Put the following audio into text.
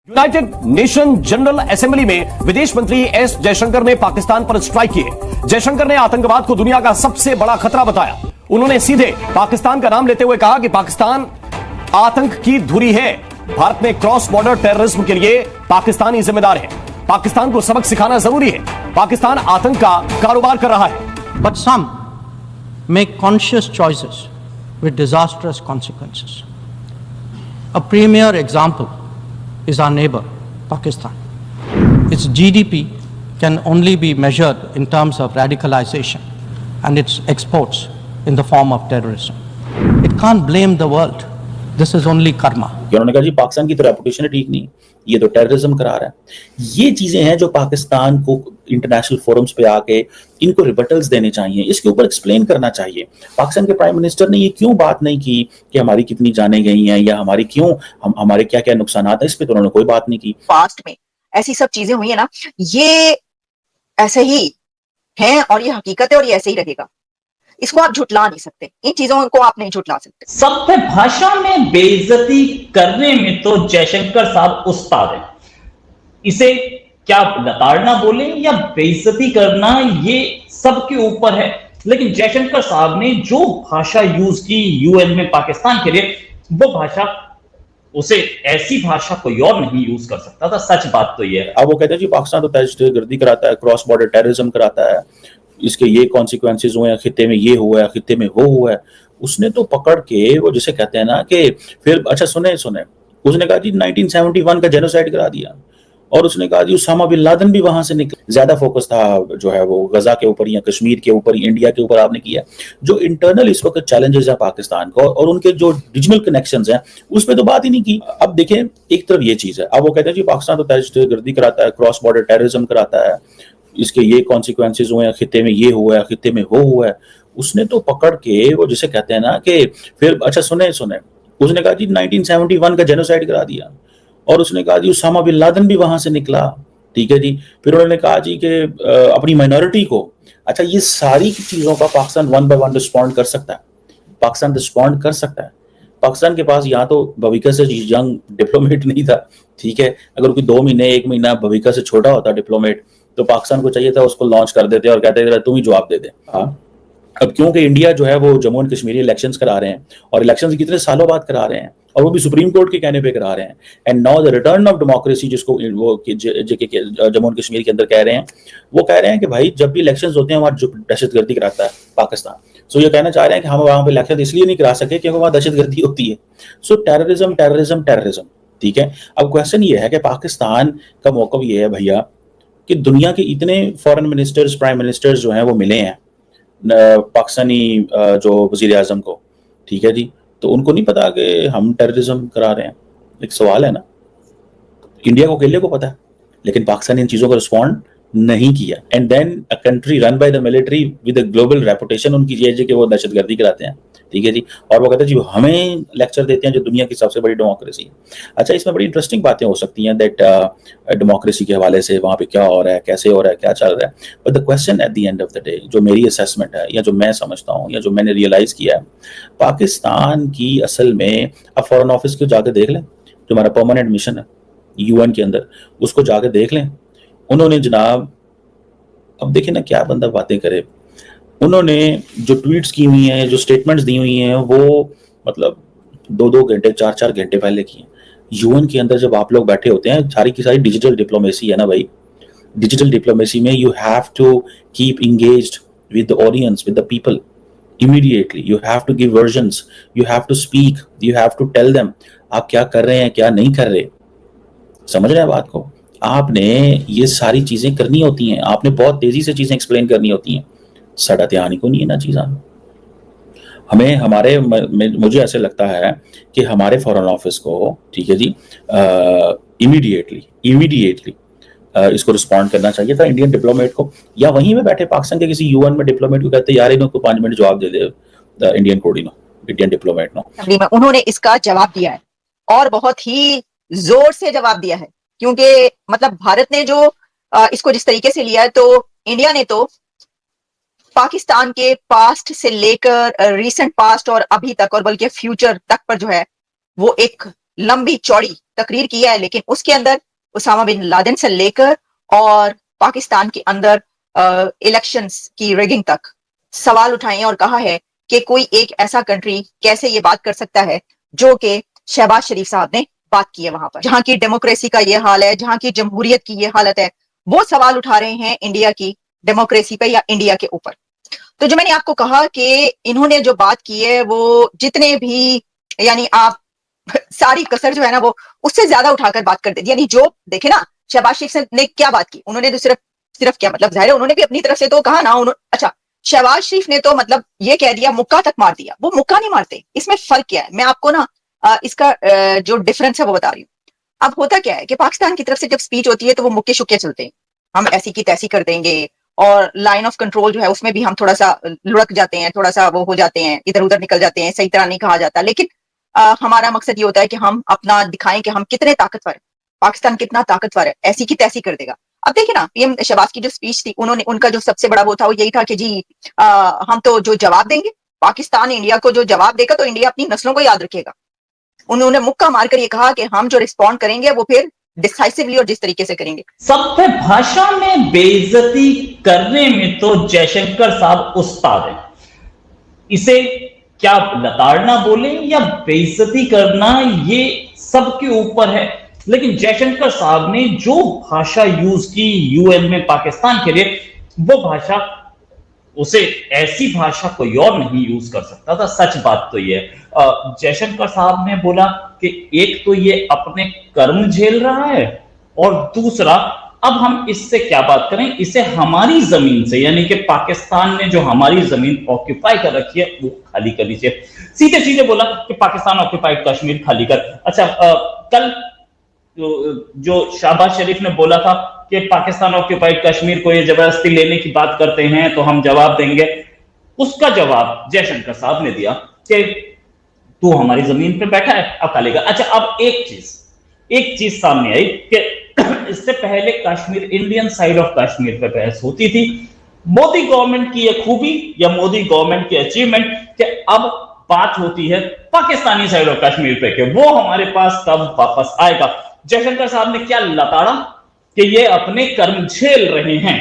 United nation general assembly में विदेश मंत्री एस जयशंकर ने पाकिस्तान पर स्ट्राइक किए। जयशंकर ने आतंकवाद को दुनिया का सबसे बड़ा खतरा बताया। उन्होंने सीधे पाकिस्तान का नाम लेते हुए कहा कि पाकिस्तान आतंक की धुरी है। भारत में क्रॉस बॉर्डर टेररिज्म के लिए पाकिस्तान ही जिम्मेदार है। पाकिस्तान को सबक सिखाना जरूरी है। पाकिस्तान आतंक का कारोबार कर रहा है। But some make conscious choices with disastrous consequences. A premier example is our neighbor, Pakistan. Its GDP can only be measured in terms of radicalization and its exports in the form of terrorism. It can't blame the world. This is only karma. उन्होंने कहा जी पाकिस्तान की तो reputation ठीक नहीं, ये तो terrorism करा रहा है। ये चीजें हैं जो पाकिस्तान को इंटरनेशनल फोरम्स पे आके इनको रिबटल्स देने चाहिए, इसके ऊपर एक्सप्लेन करना चाहिए। पाकिस्तान के प्राइम मिनिस्टर ने ये क्यों बात नहीं की कि हमारी कितनी जानें गई हैं या हमारी क्यों हमारे क्या क्या नुकसान है, इस पे तो उन्होंने कोई बात नहीं की। पास्ट में ऐसी सब चीजें हुई है ना, ये ऐसे ही है और ये हकीकत है और ये ऐसे ही रहेगा। इसको आप झुटला नहीं सकते, इन चीजों को आप नहीं झुटला सकते। सभ्य भाषा में बेइज्जती करने में तो जयशंकर साहब उस्ताद हैं। इसे क्या लताड़ना बोले या बेइज्जती करना, ये सबके ऊपर है। लेकिन जयशंकर साहब ने जो भाषा यूज की यूएन में पाकिस्तान के लिए, वो भाषा, उसे ऐसी भाषा कोई और नहीं यूज कर सकता था। सच बात तो ये है। अब वो कहते हैं जी पाकिस्तान तो दहशतगर्दी कराता है, क्रॉस बॉर्डर टेररिज्म कराता है, इसके ये कॉन्सिक्वेंसेज हुए हैं, खित्ते में ये हुआ है, खित्ते में वो हुआ है। उसने तो पकड़ के वो जिसे कहते हैं ना कि फिर अच्छा सुने उसने कहा जी 1971 का जेनोसाइड करा दिया और उसने कहा जी उसामा बिन लादेन भी वहां से निकले। ज्यादा फोकस था जो है वो गजा के ऊपर या कश्मीर के ऊपर, इंडिया के ऊपर आपने किया। जो इंटरनल इस वक्त चैलेंजेस है पाकिस्तान को और उनके जो रीजनल कनेक्शंस हैं उस पर तो बात ही नहीं की। अब देखें एक तरफ ये चीज है, अब वो कहते हैं जी पाकिस्तान तो दहशतगर्दी कराता है, क्रॉस बॉर्डर टेररिज्म कराता है, इसके ये कॉन्सिक्वेंसेज हुए हैं, खित्ते में ये हुआ है, खित्ते में वो हुआ है। उसने तो पकड़ के वो जिसे कहते हैं ना कि फिर अच्छा सुने उसने कहा जी 1971 का जेनोसाइड करा दिया और उसने कहा जी उसामा बिन लादेन भी वहां से निकला। ठीक है जी। फिर उन्होंने कहा जी कि अपनी माइनॉरिटी को, अच्छा ये सारी चीजों का Pakistan one by one respond कर सकता है। पाकिस्तान रिस्पॉन्ड कर सकता है। पाकिस्तान के पास यहाँ तो भविका से यंग डिप्लोमेट नहीं था। ठीक है, अगर कोई 2 महीने 1 महीना भविका से छोटा होता डिप्लोमेट तो पाकिस्तान को चाहिए था उसको लॉन्च कर देते और कहते थे तुम ही जवाब दे दे। अब क्योंकि इंडिया जो है वो जम्मू एंड कश्मीर इलेक्शंस करा रहे हैं और इलेक्शंस कितने सालों बाद करा रहे हैं और वो भी सुप्रीम कोर्ट के कहने पे करा रहे हैं। And now the return of democracy जिसको वो जम्मू एंड कश्मीर के अंदर कह रहे हैं, वो कह रहे हैं कि भाई जब भी इलेक्शंस होते हैं वहाँ दहशतगर्दी कराता है पाकिस्तान। सो ये कहना चाह रहे हैं कि हम वहाँ पे इलेक्शन इसलिए नहीं करा सके क्योंकि वहाँ दहशतगर्दी होती है। सो टेररिज्म। ठीक है, अब क्वेश्चन ये है कि पाकिस्तान का मौक़िफ़ ये है भैया कि दुनिया के इतने फॉरेन मिनिस्टर्स, प्राइम मिनिस्टर्स जो हैं वो मिले हैं पाकिस्तानी जो वजीर आजम को। ठीक है जी, तो उनको नहीं पता कि हम टेररिज्म करा रहे हैं। एक सवाल है ना, इंडिया को अकेले को पता है लेकिन पाकिस्तान इन चीज़ों को रिस्पॉन्ड नहीं किया। And then a country run by the military with a global reputation उनकी ये है कि वो दहशतगर्दी कराते हैं। ठीक है जी, और वो कहते हैं जी हमें लेक्चर देते हैं जो दुनिया की सबसे बड़ी डेमोक्रेसी है। अच्छा, इसमें बड़ी इंटरेस्टिंग बातें हो सकती हैं दैट डेमोक्रेसी के हवाले से वहाँ पे क्या हो रहा है, कैसे हो रहा है, क्या चल रहा है। But the question at the end of the day, जो मेरी असेसमेंट है या जो मैं समझता हूँ या जो मैंने रियलाइज़ किया है, पाकिस्तान की असल में अब फॉरेन ऑफिस को जाके देख लें, जो हमारा परमानेंट मिशन है यूएन के अंदर, उसको जाके देख लें। उन्होंने जनाब, अब देखिए ना क्या बंदा बातें करे, उन्होंने जो ट्वीट्स की हुई हैं, जो स्टेटमेंट्स दी हुई हैं, वो मतलब 2-2 घंटे 4-4 घंटे पहले की हैं। यूएन के अंदर जब आप लोग बैठे होते हैं, सारी की सारी डिजिटल डिप्लोमेसी है ना भाई। डिजिटल डिप्लोमेसी में you have to keep engaged with the audience, with the people immediately. You have to give versions, you have to speak, you have to tell them आप क्या कर रहे हैं, क्या नहीं कर रहे। समझ रहे हैं बात को? आपने ये सारी चीजें करनी होती हैं, आपने बहुत तेजी से चीजें एक्सप्लेन करनी होती हैं। साढ़ा ध्यान ही को नहीं है ना चीज़ा। हमें मुझे ऐसे लगता है कि हमारे फॉरेन ऑफिस को, ठीक है जी, इमीडिएटली इसको रिस्पॉन्ड करना चाहिए था इंडियन डिप्लोमेट को, या वहीं में बैठे पाकिस्तान के किसी यूएन में डिप्लोमेट को कहते यार इनको 5 मिनट जवाब दे दे इंडियन डिप्लोमेट नो। उन्होंने इसका जवाब दिया है और बहुत ही जोर से जवाब दिया है, क्योंकि मतलब भारत ने जो इसको जिस तरीके से लिया है, तो इंडिया ने तो पाकिस्तान के पास्ट से लेकर रीसेंट पास्ट और अभी तक और बल्कि फ्यूचर तक पर जो है वो एक लंबी चौड़ी तकरीर की है, लेकिन उसके अंदर उसामा बिन लादेन से लेकर और पाकिस्तान के अंदर इलेक्शंस की रिगिंग तक सवाल उठाए और कहा है कि कोई एक ऐसा कंट्री कैसे ये बात कर सकता है जो कि शहबाज शरीफ साहब ने बात की है वहां पर, जहां की डेमोक्रेसी का ये हाल है, जहां की जमहूरियत की ये हालत है। वो सवाल उठा रहे हैं इंडिया की डेमोक्रेसी पे या इंडिया के ऊपर। तो जो मैंने आपको कहा कि इन्होंने जो बात की है वो जितने भी, यानी आप सारी कसर जो है ना वो उससे ज्यादा उठाकर बात कर देती, यानी जो देखे ना शहबाज शरीफ ने क्या बात की, उन्होंने तो सिर्फ क्या मतलब, जाहिर है उन्होंने भी अपनी तरफ से तो कहा ना, अच्छा शहबाज शरीफ ने तो मतलब ये कह दिया, मुक्का तक मार दिया। वो मुक्का नहीं मारते, इसमें फर्क क्या है, मैं आपको ना इसका जो डिफरेंस है वो बता रही हूँ। अब होता क्या है कि पाकिस्तान की तरफ से जब स्पीच होती है तो वो मुक्के शुक्के चलते हैं, हम ऐसी की तैसी कर देंगे, और लाइन ऑफ कंट्रोल जो है उसमें भी हम थोड़ा सा लुढ़क जाते हैं, थोड़ा सा वो हो जाते हैं, इधर उधर निकल जाते हैं, सही तरह नहीं कहा जाता। लेकिन हमारा मकसद ये होता है कि हम अपना दिखाएं कि हम कितने ताकतवर है, पाकिस्तान कितना ताकतवर है, ऐसी की तैसी कर देगा। अब देखिए ना, पीएम शहबाज की जो स्पीच थी, उन्होंने उनका जो सबसे बड़ा वो था वो यही था कि जी हम तो जो जवाब देंगे, पाकिस्तान इंडिया को जो जवाब देगा तो इंडिया अपनी नस्लों को याद रखेगा। उन्होंने मुक्का मारकर ये कहा कि हम जो रिस्पॉन्ड करेंगे वो फिर डिसाइसिवली और जिस तरीके से करेंगे। सभ्य भाषा में बेइज्जती करने में तो जयशंकर साहब उस्ताद हैं। इसे क्या लताड़ना बोले या बेइज्जती करना, ये सबके ऊपर है। लेकिन जयशंकर साहब ने जो भाषा यूज की यूएन में पाकिस्तान के लिए, वो भाषा, उसे ऐसी भाषा कोई और नहीं यूज कर सकता था। सच बात तो ये है। जयशंकर साहब ने बोला कि एक तो ये अपने कर्म झेल रहा है, और दूसरा अब हम इससे क्या बात करें, इसे हमारी जमीन से, यानी कि पाकिस्तान ने जो हमारी जमीन ऑक्यूपाई कर रखी है वो खाली कर लीजिए। सीधे सीधे बोला कि पाकिस्तान ऑक्यूपाइड कश्मीर खाली कर। अच्छा, कल जो शहबाज शरीफ ने बोला था कि पाकिस्तान ऑक्यूपाइड कश्मीर को ये जबरदस्ती लेने की बात करते हैं तो हम जवाब देंगे, उसका जवाब जयशंकर साहब ने दिया कि तू हमारी जमीन पे बैठा है, अब खा लेगा। अच्छा, अब एक चीज सामने आई कि इससे पहले Kashmir, Indian side of Kashmir पे बहस होती थी। मोदी गवर्नमेंट की यह खूबी या मोदी गवर्नमेंट की अचीवमेंट कि अब बात होती है पाकिस्तानी साइड ऑफ कश्मीर पे कि वो हमारे पास कब वापस आएगा। जयशंकर साहब ने क्या लताड़ा कि ये अपने कर्म झेल रहे हैं।